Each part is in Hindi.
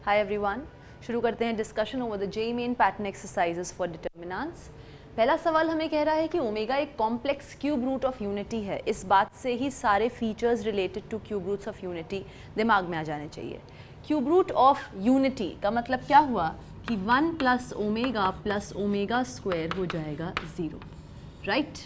हाय एवरीवन, शुरू करते हैं discussion over the JEE Main pattern exercises for determinants. पहला सवाल हमें कह रहा है कि ओमेगा एक complex cube root of unity है। इस बात से ही सारे features related to cube roots of unity दिमाग में आ जाने चाहिए। क्यूब रूट ऑफ यूनिटी का मतलब क्या हुआ कि 1 प्लस ओमेगा स्क्वायर हो जाएगा 0, राइट।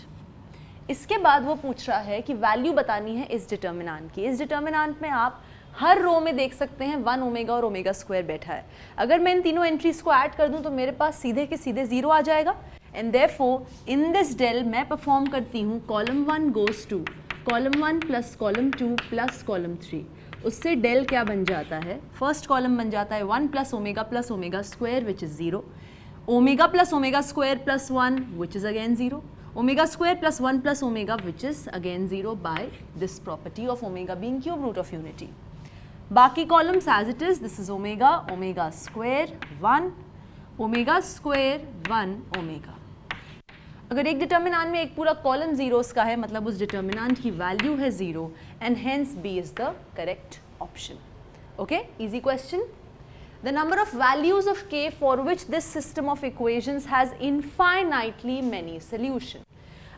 इसके बाद वो पूछ रहा है कि वैल्यू बतानी है इस डिटर्मिनेंट की। इस डिटर्मिनेंट में आप हर रो में देख सकते हैं 1 ओमेगा और ओमेगा स्क्वायर बैठा है। अगर मैं इन तीनों एंट्रीज को ऐड कर दूं तो मेरे पास सीधे के सीधे 0 आ जाएगा। And therefore in this del मैं परफॉर्म करती हूँ column 1 goes to column 1 plus column 2 plus column 3। उससे डेल क्या बन जाता है? फर्स्ट कॉलम बन जाता है 1 plus omega square which is 0, omega plus omega square plus 1 which is again 0, omega square plus 1 plus omega which is again 0 by this property of omega being cube root of unity. बाकी columns as it is, this is omega square 1, omega square 1 omega. अगर एक डिटर्मिनेंट में एक पूरा कॉलम जीरोस का है मतलब उस डिटर्मिनेंट की वैल्यू है 0 and hence B is the correct option. Okay, easy question. The number of values of k for which this system of equations has infinitely many solutions.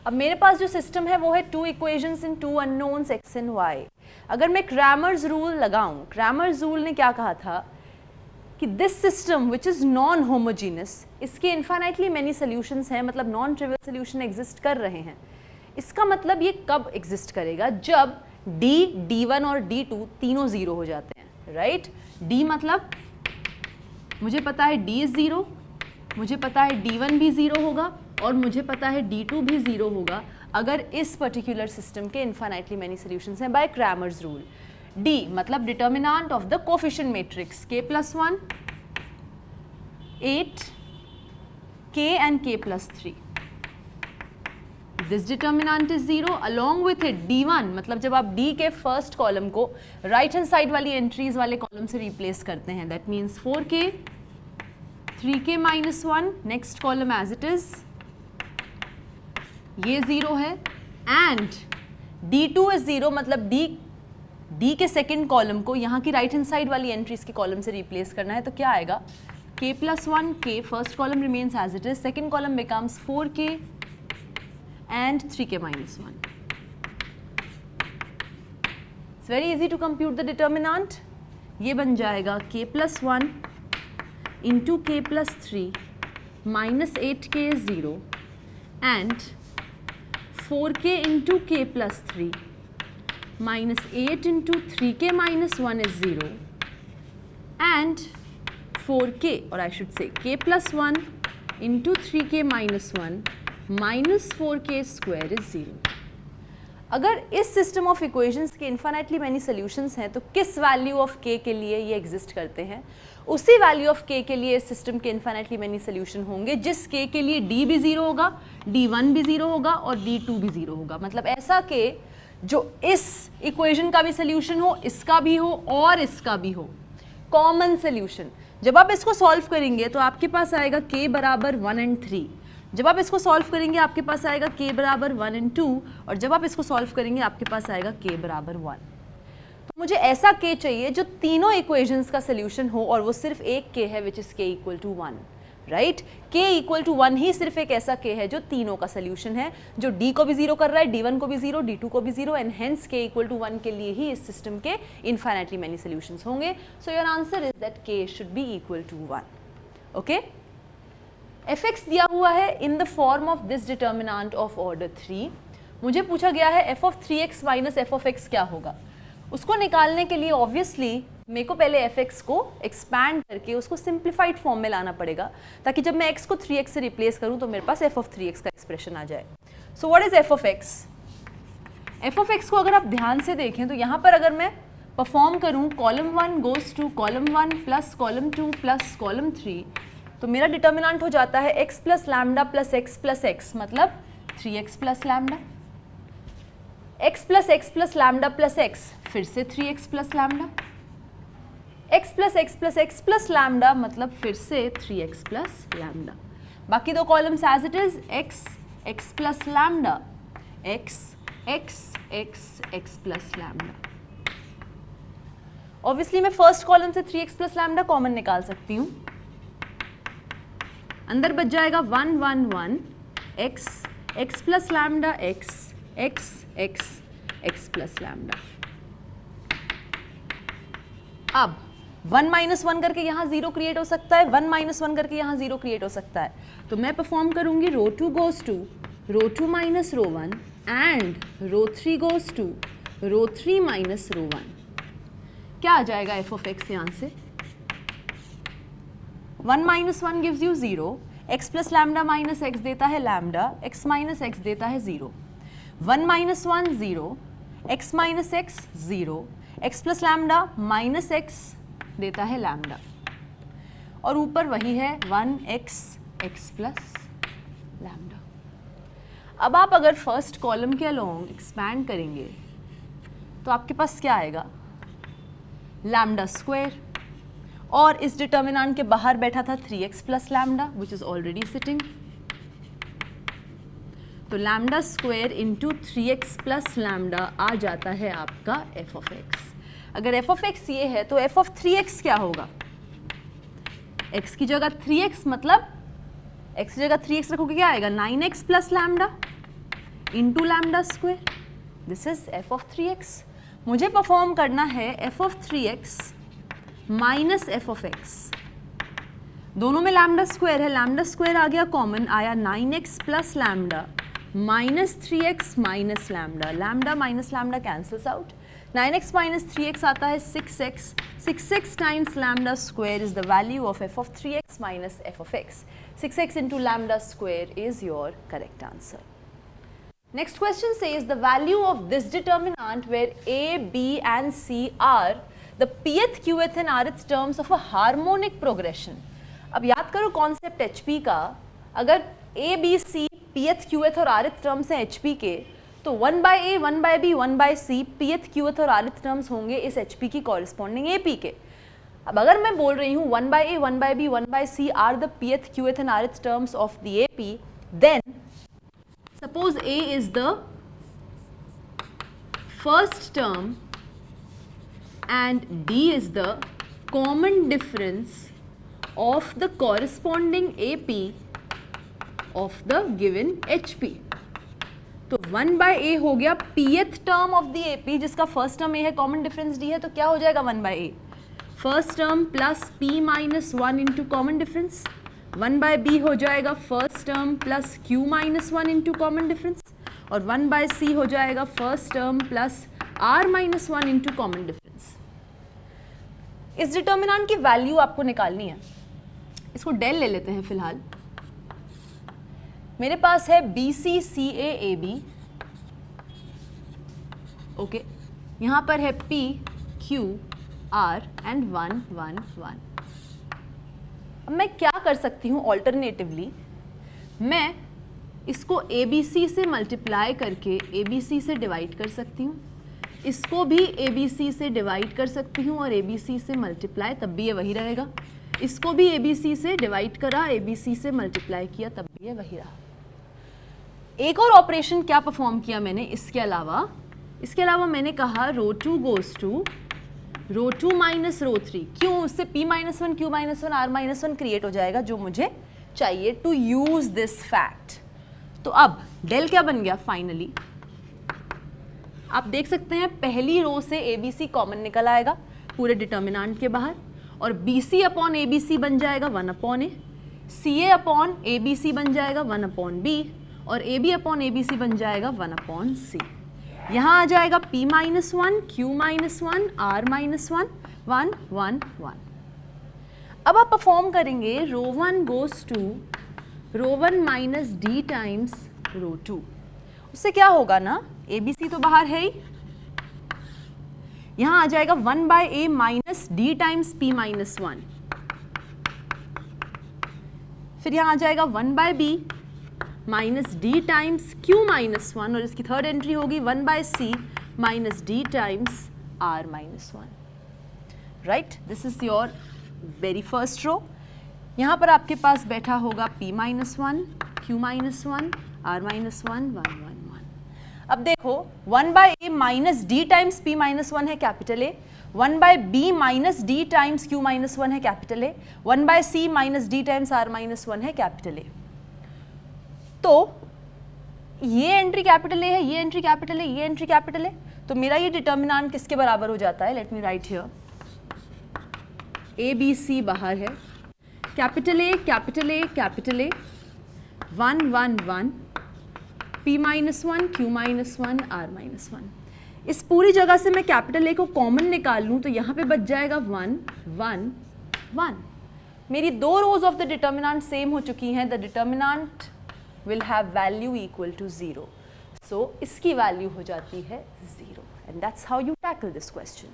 अब मेरे पास जो सिस्टम है वो है 2 equations in 2 unknowns x and y. अगर मैं क्रैमर्स रूल लगाऊं, क्रैमर्स रूल ने क्या कहा था कि this system which is non homogeneous, इसके इन्फाइनाइटली मैनी सोल्यूशंस हैं, मतलब नॉन ट्रिवियल सोल्यूशन एग्जिस्ट कर रहे हैं। इसका मतलब ये कब एग्जिस्ट करेगा? जब d, d1 और d2 तीनों 0 हो जाते हैं, राइट। d मतलब मुझे पता है d इज 0, मुझे पता है d1 भी 0 होगा और मुझे पता है d2 भी 0 होगा अगर इस पर्टिकुलर सिस्टम के इन्फाइनाइटली मैनी सॉल्यूशंस हैं बाय क्रैमर्स रूल। d मतलब determinant of the coefficient matrix k plus 1 8 k and k plus 3। This determinant is 0 along with it d1 मतलब जब आप d के फर्स्ट कॉलम को राइट हैंड साइड वाली एंट्रीज वाले कॉलम से रिप्लेस करते हैं, that means 4k 3k minus 1, next column as it is, ये 0 है एंड d2 इज 0 मतलब d के सेकेंड कॉलम को यहाँ की राइट हैंड साइड वाली एंट्रीज के कॉलम से रिप्लेस करना है, तो क्या आएगा k plus 1 k, first column remains as it is, second column becomes 4k and 3k minus 1. It's very easy to compute the determinant. ये बन जाएगा k plus 1 into k plus 3 minus 8k is 0 and 4k into k plus 3 minus 8 into 3k minus 1 is 0 and 4k, or I should say k plus 1 into 3k minus 1 minus 4k square is 0। अगर इस सिस्टम ऑफ इक्वेशंस के इन्फाइनाइटली मैनी सोल्यूशंस हैं तो किस वैल्यू ऑफ k के लिए ये एग्जिस्ट करते हैं? उसी वैल्यू ऑफ k के लिए इस सिस्टम के इन्फाइनाइटली मैनी सोल्यूशन होंगे जिस k के लिए d भी 0 होगा, d1 भी 0 होगा और d2 भी 0 होगा। मतलब ऐसा k जो इस इक्वेशन का भी सोल्यूशन हो, इसका भी हो और इसका भी हो, कॉमन सोल्यूशन। जब आप इसको सॉल्व करेंगे तो आपके पास आएगा k बराबर 1 and 3। जब आप इसको सॉल्व करेंगे आपके पास आएगा k बराबर 1 and 2 और जब आप इसको सॉल्व करेंगे आपके पास आएगा k बराबर 1। तो मुझे ऐसा k चाहिए जो तीनों इक्वेशंस का सोल्यूशन हो और वो सिर्फ एक k है which is k equal to 1, right. k equal to 1 ही सिर्फ एक ऐसा k है जो तीनों का सोल्यूशन है, जो d को भी 0 कर रहा है, d1 को भी 0, d2 को भी 0 and hence k equal to 1 के लिए ही इस सिस्टम के इन्फाइनाइटली मैनी सोल्यूशंस होंगे। So your answer is that k should be equal to 1। Okay, fx दिया हुआ है in the form of this determinant of order 3। मुझे पूछा गया है f of 3x minus f of x क्या होगा। उसको निकालने के लिए ऑब्वियसली मेरे को पहले fx को एक्सपैंड करके उसको सिंप्लीफाइड फॉर्म में लाना पड़ेगा ताकि जब मैं x को 3x से रिप्लेस करूं तो मेरे पास f of 3x का एक्सप्रेशन आ जाए। So what is f of x? f of x को अगर आप ध्यान से देखें तो यहाँ पर अगर मैं परफॉर्म करूँ column 1 goes to column 1 plus column 2 plus column 3 तो मेरा डिटर्मिनेंट हो जाता है x plus lambda plus x मतलब 3x plus lambda, x plus lambda plus x फिर से 3x plus lambda, x plus lambda मतलब फिर से 3x प्लस लैम्डा। बाकी दो columns as it is x plus lambda, x plus lambda. Obviously मैं फर्स्ट कॉलम से 3x प्लस लैम्डा कॉमन निकाल सकती हूँ, अंदर बच जाएगा 1 1 1 x x plus lambda x x x x plus lambda. अब 1 माइनस 1 करके यहाँ 0 क्रिएट हो सकता है, 1 माइनस 1 करके यहाँ 0 क्रिएट हो सकता है, तो मैं परफॉर्म करूँगी row 2 goes to row 2 minus row 1 and row 3 goes to row 3 minus row 1। क्या आ जाएगा एफ ऑफ एक्स यहाँ से? 1 minus 1 gives you 0, x plus lambda minus x देता है लैम्डा, x माइनस एक्स देता है 0, 1 minus 1 0, x minus x 0, x plus lambda minus x देता है लैम्डा, और ऊपर वही है 1x x प्लस लैम्डा। अब आप अगर फर्स्ट कॉलम के अलोंग एक्सपैंड करेंगे तो आपके पास क्या आएगा? लैम्डा स्क्वायर, और इस डिटर्मिनेंट के बाहर बैठा था 3x plus lambda which is already sitting, तो lambda square into 3x plus lambda आ जाता है आपका एफ ऑफ एक्स। अगर एफ ऑफ एक्स ये है तो एफ ऑफ 3x क्या होगा? x की जगह 3x, मतलब x की जगह 3x रखोगे क्या आएगा? 9x plus lambda into lambda square, this is F of 3x। मुझे परफॉर्म करना है F of 3x minus F of x, दोनों में लैम्डा स्क्वायर है, लैम्डा स्क्वायर आ गया कॉमन, आया 9x plus lambda minus 3x minus lambda, lambda minus lambda cancels out, 9x minus 3x आता है 6x, 6x times lambda square is the value of F of 3x minus F of x, 6x into lambda square is your correct answer. Next question says the value of this determinant where a, b and c are the pth, qth and rth terms of a harmonic progression. अब याद करो कॉन्सेप्ट HP का, अगर a, b, c pth, qth और rth टर्म्स हैं HP के, तो 1 by a, 1 by b, 1 by c pth, qth और rth टर्म्स होंगे इस HP की कॉरेस्पॉन्डिंग AP के। अब अगर मैं बोल रही हूँ 1 by a, 1 by b, 1 by c are the pth, qth and rth terms of the AP, then suppose a is the first term and d is the common difference of the corresponding AP of the given HP. तो 1 by a हो गया pth term of the AP जिसका first term a है, common difference d है, तो क्या हो जाएगा 1 by a? First term plus p minus 1 into common difference, 1 by b हो जाएगा first term plus q minus 1 into common difference, और 1 बाय c हो जाएगा first term plus r minus 1 into common difference. इस डिटर्मिनेंट की वैल्यू आपको निकालनी है, इसको डेल ले लेते हैं फिलहाल। मेरे पास है BC CA AB, ओके, यहाँ पर है P Q R एंड 1 1 1। अब मैं क्या कर सकती हूँ ऑल्टरनेटिवली, मैं इसको ABC से मल्टीप्लाई करके ABC से डिवाइड कर सकती हूँ, इसको भी ABC से डिवाइड कर सकती हूँ और ABC से मल्टीप्लाई, तब भी ये वही रहेगा, इसको भी ABC से डिवाइड करा, ABC से मल्टीप्लाई किया, तब भी ये वही रहा। एक और ऑपरेशन क्या परफॉर्म किया मैंने इसके अलावा मैंने कहा row 2 goes to row 2 minus row 3, क्यों? उससे p minus 1, q minus 1, r minus 1 create हो जाएगा, जो मुझे चाहिए टू यूज दिस फैक्ट। तो अब डेल क्या बन गया फाइनली? आप देख सकते हैं पहली रो से ABC कॉमन निकल आएगा पूरे डिटर्मिनेंट के बाहर, और BC अपॉन ABC बन जाएगा 1 upon a, CA upon ABC बन जाएगा 1 अपॉन b, और AB अपॉन ABC बन जाएगा 1 अपॉन c। यहाँ आ जाएगा p minus 1, q minus 1, r minus 1, 1 1 1। अब आप परफॉर्म करेंगे row 1 goes to row 1 minus d times row 2। उससे क्या होगा ना, ABC तो बाहर है ही, यहाँ आ जाएगा 1 by a minus d times p minus 1, फिर यहाँ आ जाएगा 1 by b minus D times q minus 1, और इसकी थर्ड एंट्री होगी 1 by c minus D times r minus 1। Right, this is your very first row. यहाँ पर आपके पास बैठा होगा p minus 1, q minus 1, r minus 1, 1 1 1। अब देखो 1 by A minus D times P minus 1 है capital A, 1 by B minus D times Q minus 1 है capital A, 1 by C minus D times R minus 1 है कैपिटल ए। तो ये एंट्री कैपिटल ए है, ये एंट्री कैपिटल है, ये एंट्री कैपिटल है, तो मेरा ये डिटर्मिनेंट किसके बराबर हो जाता है? Let me write here, A B C बाहर है, capital A capital A capital A 1 1 1 p minus 1 q minus 1 r minus 1। इस पूरी जगह से मैं कैपिटल ए को कॉमन निकाल लूँ तो यहाँ पे बच जाएगा 1 1 1। मेरी दो rows of the determinant same हो चुकी हैं, the determinant will have value equal to 0, so इसकी वैल्यू हो जाती है 0 and that's how you tackle this question.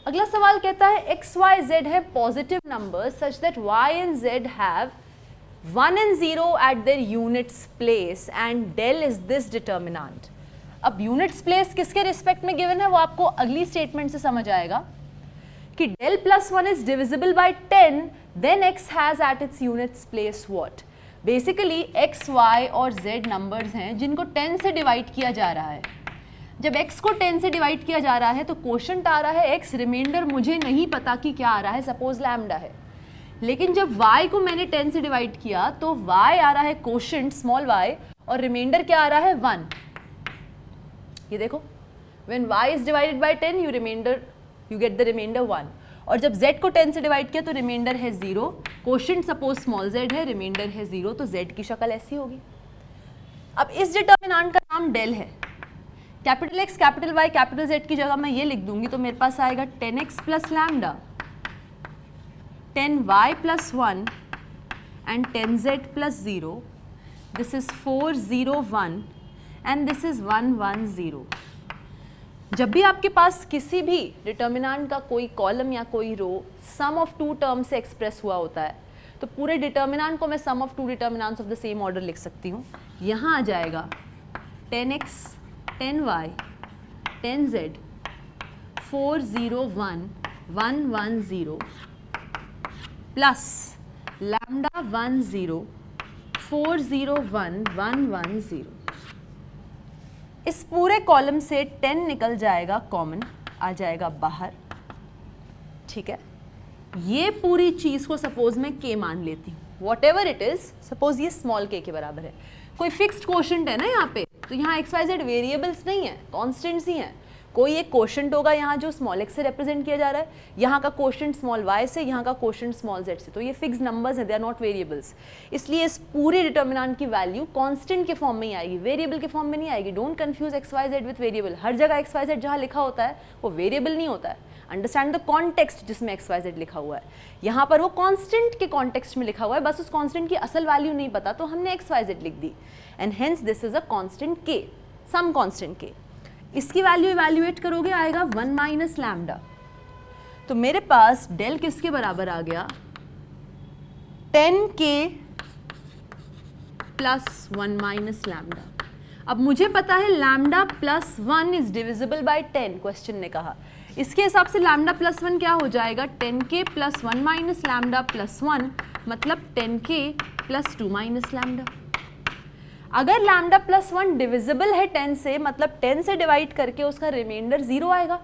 अगला सवाल कहता है x y z है positive numbers such that y and z have 1 and 0 at their units place and del is this determinant। अब units place किसके रिस्पेक्ट में गिवन है वो आपको अगली स्टेटमेंट से समझ आएगा कि del plus 1 is divisible by 10 then x has at its units place what। Basically x, y और z नंबर्स हैं जिनको 10 से डिवाइड किया जा रहा है। जब x को 10 से डिवाइड किया जा रहा है तो क्वोशंट आ रहा है x, रिमाइंडर मुझे नहीं पता कि क्या आ रहा है, सपोज लैम्डा है। लेकिन जब y को मैंने 10 से डिवाइड किया तो y आ रहा है क्वोशंट स्मॉल y और रिमाइंडर क्या आ रहा है 1। ये देखो, when y is divided by 10 you get the remainder 1, और जब z को 10 से डिवाइड किया तो रिमाइंडर है 0, क्वोशंट सपोज स्मॉल z है, रिमाइंडर है 0, तो z की शक्ल ऐसी होगी। अब इस डिटर्मिनेंट का नाम डेल है। Capital X capital Y capital Z की जगह मैं ये लिख दूंगी तो मेरे पास आएगा 10x plus lambda 10y plus 1 and 10z plus 0, this is 4 0 1 and this is 1 1 0। जब भी आपके पास किसी भी डिटर्मिनेंट का कोई कॉलम या कोई row sum of two term से एक्सप्रेस हुआ होता है तो पूरे डिटर्मिनेंट को मैं sum of two determinants of the same order लिख सकती हूँ। यहाँ आ जाएगा 10x 10y 10z 4 0 1 1 1 0 plus lambda 1 0 4 0 1 1 1 0। इस पूरे कॉलम से 10 निकल जाएगा, कॉमन आ जाएगा बाहर, ठीक है। ये पूरी चीज़ को सपोज मैं k मान लेती हूँ, what ever it is, suppose ये स्मॉल k के बराबर है। कोई फिक्स्ड क्वोशंट है ना यहाँ पे, तो यहाँ एक्स वाई जेड वेरिएबल्स नहीं है, कॉन्स्टेंट्स ही हैं। कोई एक क्वोशंट होगा यहाँ जो स्मॉल x से रिप्रेजेंट किया जा रहा है, यहाँ का क्वोशंट स्मॉल y से, यहाँ का क्वोशंट स्मॉल z से, तो ये फिक्स्ड नंबर्स है, दे आर नॉट वेरिएबल्स। इसलिए इस पूरे डिटर्मिनेंट की वैल्यू कांस्टेंट के फॉर्म में ही आएगी, वेरिएबल के फॉर्म में नहीं आएगी। Don't confuse X Y Z with variable. हर जगह एक्स वाई जेड जहाँ लिखा होता है वो वेरिएबल नहीं होता है। अंडरस्टैंड द कॉन्टेक्स्ट जिसमें एक्स वाई जेड लिखा हुआ है। यहाँ पर वो कांस्टेंट के कॉन्टेक्स्ट में लिखा हुआ है, बस उस कांस्टेंट की असल वैल्यू नहीं पता तो हमने एक्स वाई जेड लिख दी, and hence this is a constant K, some constant के। इसकी वैल्यू इवैल्यूएट करोगे आएगा 1 माइनस लैम्डा। तो मेरे पास डेल किसके बराबर आ गया, 10k प्लस 1 माइनस लैम्डा। अब मुझे पता है lambda plus 1 is divisible by 10, question ने कहा। इसके हिसाब से लैम्डा प्लस 1 क्या हो जाएगा, 10k plus 1 minus lambda plus 1, मतलब 10k प्लस 2 माइनस लैम्डा। अगर लैम्डा प्लस 1 डिविजिबल है 10 से, मतलब 10 से डिवाइड करके उसका रिमाइंडर 0 आएगा,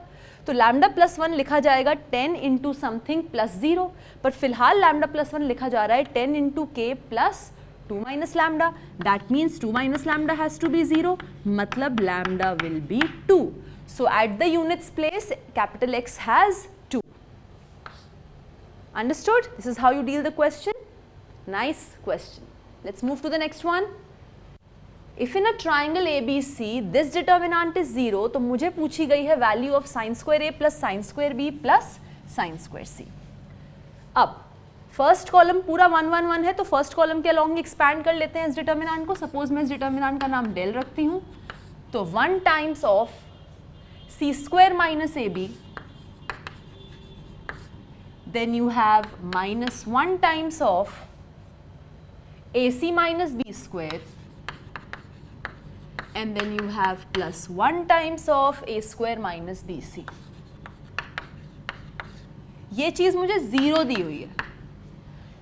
तो लैम्डा प्लस 1 लिखा जाएगा 10 इंटू समथिंग प्लस 0, पर फिलहाल लैम्डा प्लस 1 लिखा जा रहा है 10 इंटू के plus 2 minus lambda. That means 2 minus lambda has to be 0, मतलब लैम्डा will be 2। So at the units place capital X has 2। Understood? This is how you deal the question. Nice question. Let's move to the next one. If in a triangle ABC this determinant is 0, तो मुझे पूछी गई है value of sine square A plus sine square B plus sine square C। अब फर्स्ट कॉलम पूरा 1 1 1 है, तो फर्स्ट कॉलम के अलॉन्ग एक्सपैंड कर लेते हैं इस डिटर्मिनेंट को। सपोज मैं इस डिटर्मिनेंट का नाम डेल रखती हूँ, तो 1 times of C square minus AB, then you have minus 1 times of AC minus B square, and then you have plus 1 times of A square minus BC। ये चीज मुझे 0 दी हुई है,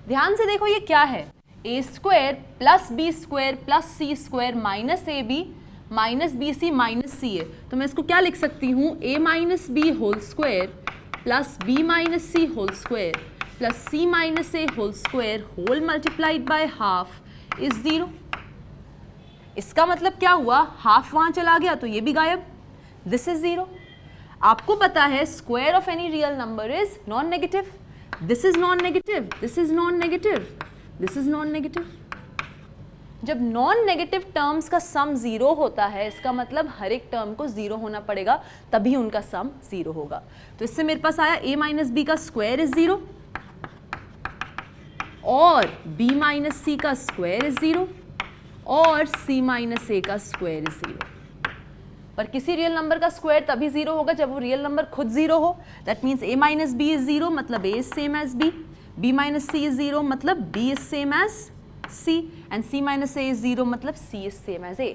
ध्यान से देखो ये क्या है, A square plus B square plus C square minus AB minus B C minus C A, तो मैं इसको क्या लिख सकती हूँ, A minus B whole square plus B minus C whole square plus C minus A whole square whole multiplied by half is 0। इसका मतलब क्या हुआ, हाफ वहाँ चला गया तो ये भी गायब, दिस इज 0। आपको पता है square of any real number is non negative, this is non negative, this is non negative, this is non negative. जब नॉन नेगेटिव टर्म्स का सम 0 होता है, इसका मतलब हर एक टर्म को 0 होना पड़ेगा, तभी उनका सम 0 होगा। तो इससे मेरे पास आया a माइनस बी का स्क्वायर इज 0 और b माइनस सी का स्क्वायर इज 0 और c माइनस ए का स्क्वायर इज 0। पर किसी रियल नंबर का स्क्वायर तभी 0 होगा जब वो रियल नंबर खुद 0 हो। That means a minus B is 0 मतलब a इज same as b, b minus C is 0 मतलब b is same as C and C minus A is 0 मतलब C is same as A।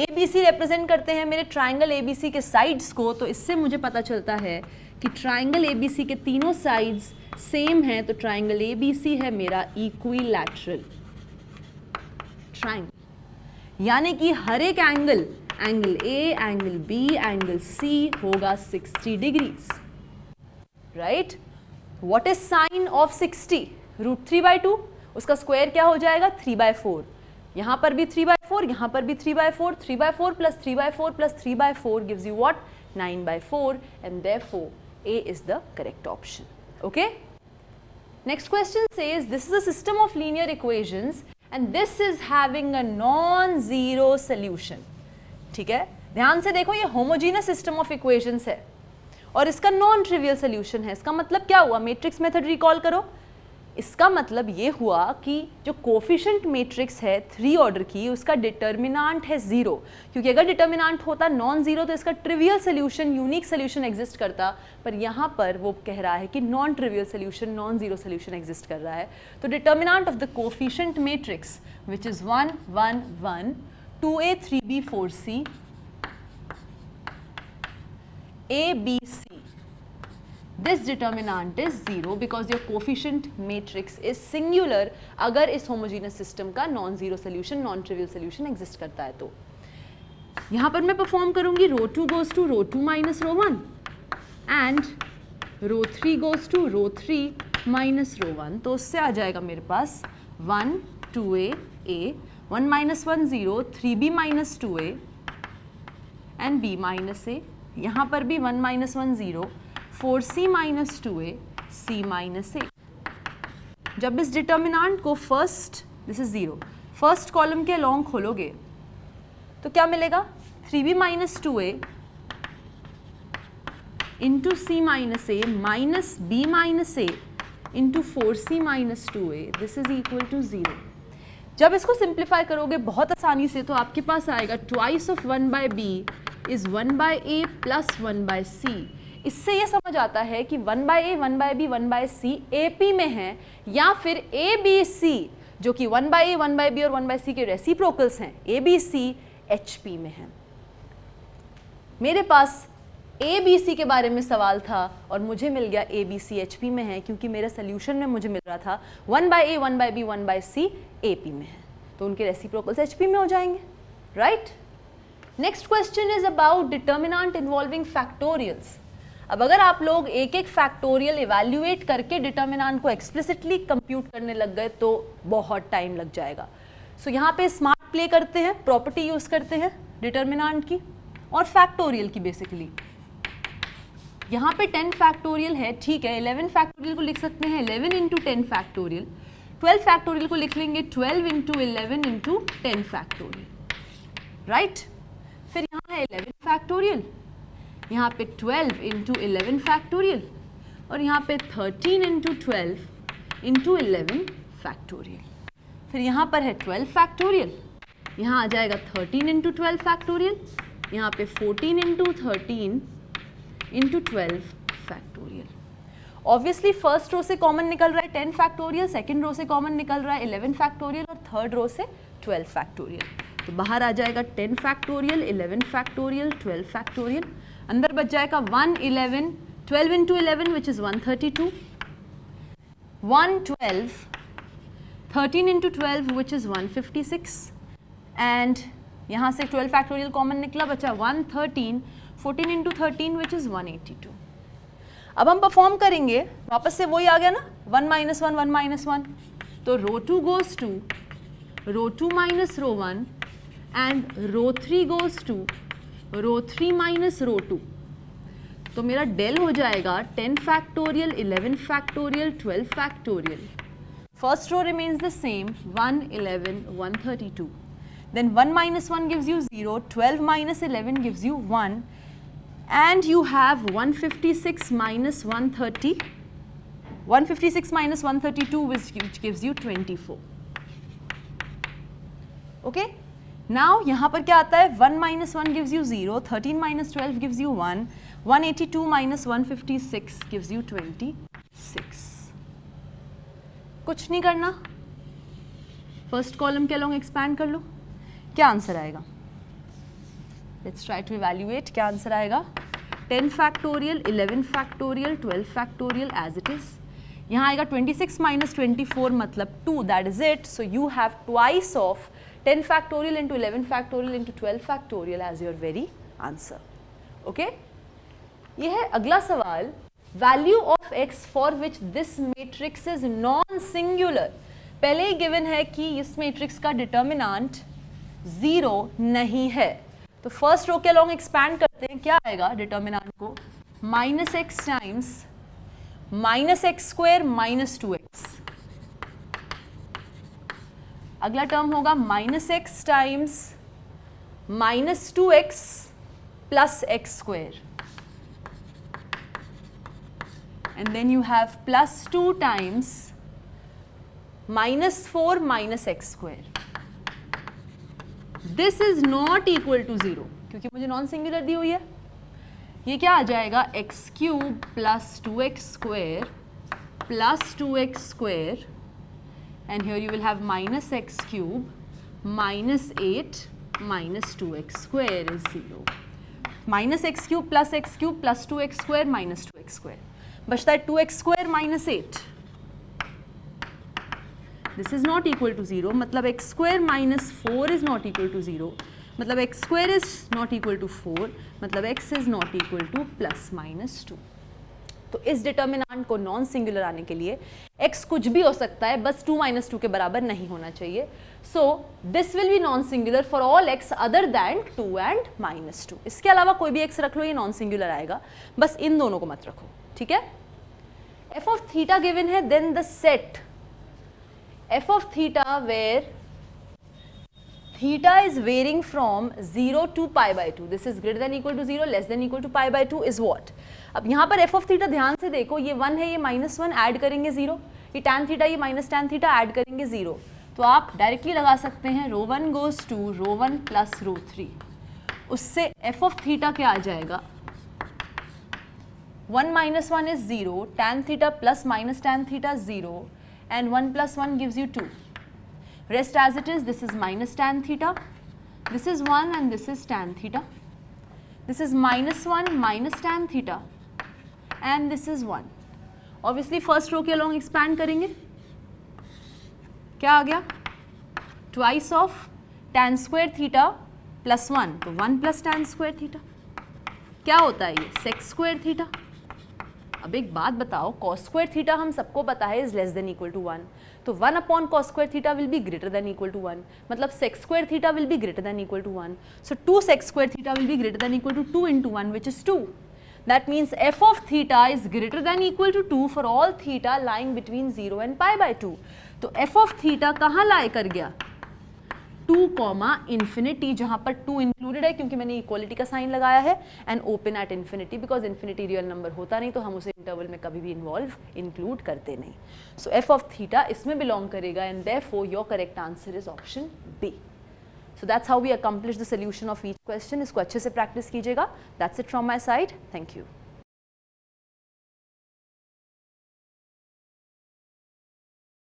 ABC represent करते हैं मेरे ट्राइंगल ABC के साइड्स को, तो इससे मुझे पता चलता है कि ट्राइंगल ABC के तीनों साइड्स सेम हैं, तो ट्राइंगल ABC है मेरा इक्विलैटरल ट्राइंगल, यानी कि हर एक angle, angle A, angle B, angle C होगा 60 degrees, right. What is sine of 60? √3/2, उसका स्क्वायर क्या हो जाएगा, 3/4। यहाँ पर भी 3/4, यहाँ पर भी 3/4, 3/4 plus 3/4 plus 3/4 gives you what, 9/4 and therefore A is the correct option. Okay? Next question says this is a system of linear equations and this is having a non-zero solution. ठीक है, ध्यान से देखो, ये homogeneous system of equations है और इसका non-trivial solution है। इसका मतलब क्या हुआ, मैट्रिक्स मेथड रिकॉल करो। इसका मतलब ये हुआ कि जो कोफिशिएंट मैट्रिक्स है 3 ऑर्डर की, उसका डिटर्मिनेंट है 0, क्योंकि अगर डिटर्मिनेंट होता नॉन जीरो तो इसका trivial solution, unique solution exist करता, पर यहाँ पर वो कह रहा है कि non trivial solution, non zero solution exist कर रहा है। तो determinant of the coefficient matrix which is 1 1 1 2a 3b 4c a b c, this determinant is 0 because your coefficient matrix is singular अगर इस homogeneous system का non zero solution, non trivial solution exist करता है। तो यहाँ पर मैं परफॉर्म करूंगी ρ2 goes to ρ2 minus ρ1 and ρ3 goes to ρ3 minus ρ1, तो उससे आ जाएगा मेरे पास 1 2a a 1 minus 1 0 3b minus 2a and b minus a, यहाँ पर भी 1 minus 1 0 4c minus 2a c minus a। जब इस डिटर्मिनेंट को first, this is 0, first column के अलोंग खोलोगे तो क्या मिलेगा, 3b minus 2a into c minus a minus b minus a into 4c minus 2a, this is equal to 0। जब इसको सिंप्लीफाई करोगे बहुत आसानी से तो आपके पास आएगा twice of 1/b is 1/a plus 1/c। इससे ये समझ आता है कि 1/a 1/b 1/c AP में है, या फिर ABC जो कि 1/a 1/b और 1/c के रेसिप्रोकल्स हैं, ABC HP में है। मेरे पास ABC के बारे में सवाल था और मुझे मिल गया ABC HP में है, क्योंकि मेरे सोल्यूशन में मुझे मिल रहा था 1/a 1/b 1/c AP में है, तो उनके रेसिप्रोकल्स HP में हो जाएंगे, right. Next question is about determinant involving factorials. अब अगर आप लोग एक एक फैक्टोरियल इवैल्यूएट करके डिटर्मिनेंट को एक्सप्लिसिटली कंप्यूट करने लग गए तो बहुत टाइम लग जाएगा। सो यहाँ पे स्मार्ट प्ले करते हैं, प्रॉपर्टी यूज करते हैं डिटर्मिनेंट की और फैक्टोरियल की। बेसिकली यहाँ पे 10 फैक्टोरियल है, ठीक है, 11 फैक्टोरियल को लिख सकते हैं 11 इंटू 10 फैक्टोरियल, 12 फैक्टोरियल को लिख लेंगे 12 इंटू 11 इंटू 10 फैक्टोरियल, राइट। फिर यहाँ है 11 फैक्टोरियल, यहाँ पे 12 इंटू 11 फैक्टोरियल और यहाँ पे 13 इंटू 12 इंटू 11 फैक्टोरियल। फिर यहाँ पर है 12 फैक्टोरियल, यहाँ आ जाएगा 13 इंटू 12 फैक्टोरियल, यहाँ पे 14 into 13 into 12 factorial. Obviously first row से कॉमन निकल रहा है 10 फैक्टोरियल, सेकेंड रो से कॉमन निकल रहा है 11 फैक्टोरियल और थर्ड रो से 12 फैक्टोरियल। तो बाहर आ जाएगा 10 फैक्टोरियल, 11 फैक्टोरियल, 12 फैक्टोरियल। अंदर बच जाएगा 1 11, 12 into 11 which is 132, 1 12, 13 into 12 which is 156 and यहाँ से 12 फैक्टोरियल कॉमन निकला, बचा 113, 14 इंटू 13 विच इज़ 182। अब हम परफॉर्म करेंगे, वापस से वही आ गया ना, 1 माइनस 1 1 माइनस 1, तो row 2 goes to row 2 minus row 1 and row 3 goes to row 3 minus row 2। तो मेरा डेल हो जाएगा 10 factorial, 11 factorial, 12 factorial. First row remains the same, 1 11 132। Then 1 minus 1 gives you 0, 12 minus 11 gives you 1, and you have 156 minus 130, 156 minus 132 which gives you 24. Okay? Now यहाँ पर क्या आता है, 1 minus 1 gives you 0, 13 minus 12 gives you 1, 182 minus 156 gives you 26. कुछ नहीं करना, फर्स्ट कॉलम के अलोंग एक्सपैंड कर लो, क्या आंसर आएगा? लेट्स ट्राई टू इवैल्यूएट, क्या आंसर आएगा? 10 factorial, 11 factorial, 12 factorial as it is. यहाँ आएगा 26 माइनस 24 मतलब 2, that is it. So you have twice of 10 factorial into 11 factorial into 12 factorial as your very answer. Okay, ये है अगला सवाल, value of x for which this matrix is non singular. पहले ही गिवन है कि इस मैट्रिक्स का डिटर्मिनेंट 0 नहीं है, तो फर्स्ट रो के अलोंग एक्सपैंड करते हैं, क्या आएगा डिटर्मिनेंट को, minus x times minus x square minus 2x। अगला टर्म होगा minus x times minus 2x plus x square, and then you have plus 2 times minus 4 minus x square. This is not equal to 0 क्योंकि मुझे नॉन सिंगुलर दी हुई है। ये क्या आ जाएगा, x cube plus 2x square plus 2x square, and here you will have minus x cube minus 8 minus 2x square is 0. Minus x cube plus 2x square minus 2x square, बचता है 2x square minus 8। This is not equal to 0, मतलब x square minus 4 is not equal to 0, मतलब x square is not equal to 4, मतलब x is not equal to plus minus 2। तो इस डिटर्मिनेंट को नॉन सिंगुलर आने के लिए x कुछ भी हो सकता है, बस 2 माइनस 2 के बराबर नहीं होना चाहिए। So this will be non singular for all x other than 2 and minus 2। इसके अलावा कोई भी x रख लो, ये नॉन सिंगुलर आएगा, बस इन दोनों को मत रखो, ठीक है। f of theta given है, then the set f of theta where theta is varying from 0 to pi by 2, this is greater than equal to 0 less than equal to pi by 2 is what? अब यहाँ पर f of theta ध्यान से देखो, ये 1 है, ये माइनस 1 ऐड करेंगे 0, ये tan थीटा, ये माइनस tan थीटा ऐड करेंगे 0, तो आप डायरेक्टली लगा सकते हैं row 1 goes to row 1 plus row 3, उससे f of theta क्या आ जाएगा, 1 minus 1 is 0, tan theta plus minus tan theta 0, and 1 plus 1 gives you 2. Rest as it is, this is minus tan theta, this is 1 and this is tan theta, this is minus 1 minus tan theta, and this is 1. Obviously first row के along expand करेंगे, क्या आ गया, twice of tan square theta plus 1, तो 1 plus tan square theta, क्या होता है ये, sec square theta। अब एक बात बताओ, cos square थीटा हम सबको पता है is less than equal to 1, तो 1 upon cos square theta will be greater than equal to 1, मतलब sec square theta will be greater than equal to 1, so 2 sec square theta will be greater than equal to 2 into 1 which is 2. That means f of theta is greater than equal to 2 for all theta lying between 0 and pi by 2. तो f of theta कहाँ लाई कर गया, 2, इन्फिनिटी, जहाँ पर 2 इंक्लूडेड है क्योंकि मैंने इक्वालिटी का साइन लगाया है, and open at infinity because infinity real number होता नहीं, तो हम उसे इंटरवल में कभी भी इंक्लूड करते नहीं। सो एफ ऑफ थीटा इसमें बिलोंग करेगा, and therefore your correct answer is option B. So that's how we accomplish the solution of each question. इसको अच्छे से प्रैक्टिस कीजिएगा। That's it from my side, thank you.